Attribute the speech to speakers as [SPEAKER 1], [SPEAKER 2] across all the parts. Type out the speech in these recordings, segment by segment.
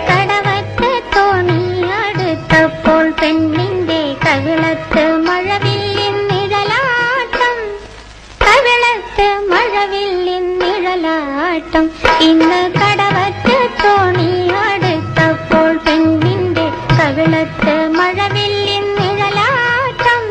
[SPEAKER 1] കടവത്ത് തോണി അടുത്തപ്പോൾ പെണ്ണിന്റെ കവിളത്ത് മഴവില്ലിൻ നിഴലാട്ടം, കവിളത്ത് മഴവില്ലിൻ നിഴലാട്ടം. ഇന്ന് കടവത്ത് തോണി അടുത്തപ്പോൾ പെണ്ണിന്റെ കവിളത്ത് മഴവില്ലിൻ നിഴലാട്ടം,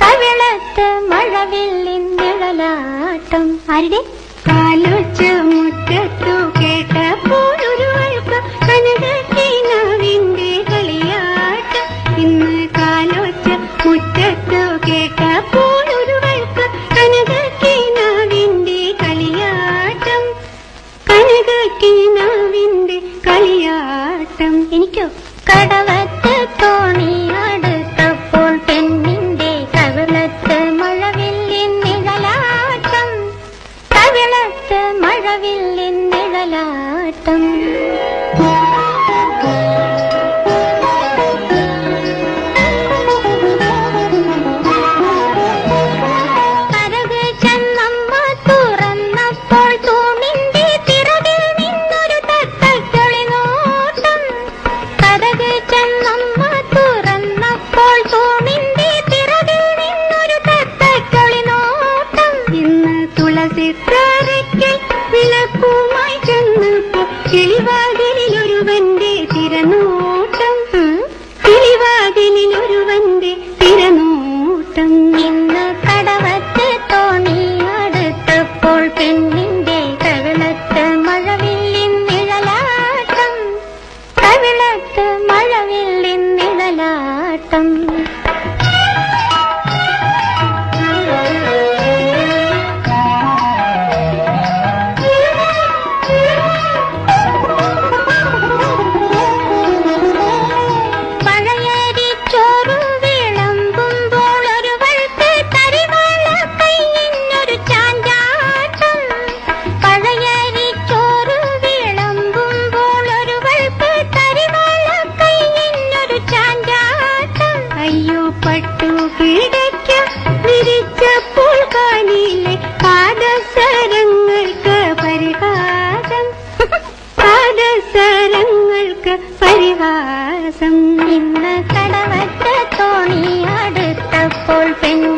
[SPEAKER 1] കവിളത്ത് മഴവില്ലിൻ നിഴലാട്ടം. ആരുടെ കാലൊച്ച് മുറ്റത്തു കേട്ടപ്പോൾ ഒരു വഴുക്ക് കനകക്കിനാവിന്റെ കളിയാട്ടം. ഇന്ന് കാലൊച്ച് മുറ്റത്തു കേട്ടപ്പോൾ ഒരു വഴുക്ക് കനകക്കിനാവിന്റെ കളിയാട്ടം, കനകക്കിനാവിന്റെ കളിയാട്ടം. എനിക്കോ കടവത്ത് തോണി അടുത്തപ്പോൾ പെണ്ണിന്റെ കവിളത്ത് മഴവില്ലിൻ നിഴലാട്ടം, കവിളത്ത് മഴവില്ലിൻ നിഴലാട്ടം. കരക് ചെന്നമ്മ തുറന്നപ്പോൾ തൂണിന്റെ തിറകിൽ നിന്നൊരു തത്തക്കിളി നോട്ടം, കരക് ചെന്നമ്മ തുറന്നപ്പോൾ തൂണിന്റെ തിറകിൽ നിന്നൊരു തത്തക്കിളി നോട്ടം. ഇന്ന് തുളസിത്തറയ്ക്കൽ വിളക്കുമായി ചെന്നപ്പോ കിളിവാതിലൊരുവന്റെ തിരനോട്ടം, കിളിവാതിലൊരുവന്റെ തിരനോട്ടം. ഇന്ന് കടവത്ത് തോണി അടുത്തപ്പോൾ പെണ്ണിന്റെ കവിളത്ത് മഴവില്ലിൻ നിഴലാട്ടം, കവിളത്ത് മഴവില്ലിൻ നിഴലാട്ടം. പഴയരിച്ചോറ് വിളമ്പുമ്പോൾ ഒരു വഴുക്ക് കരിവാള കൈയിന്നൊരു ചാഞ്ചാട്ടം, പഴയരിച്ചോറ് വിളമ്പുമ്പോൾ ഒരു വഴുക്ക് കരിവാള കൈയിന്നൊരു ചാഞ്ചാട്ടം. അയ്യോ പട്ടു കിടയ്ക്ക് വിരിച്ചപ്പോൾ കാലിലെ പാദസരങ്ങൾക്ക് പരിഹാസം, പാദസരങ്ങൾക്ക് പരിഹാസം. ഇന്ന് കടവത്ത് തോണി അടുത്തപ്പോൾ പെണ്ണ്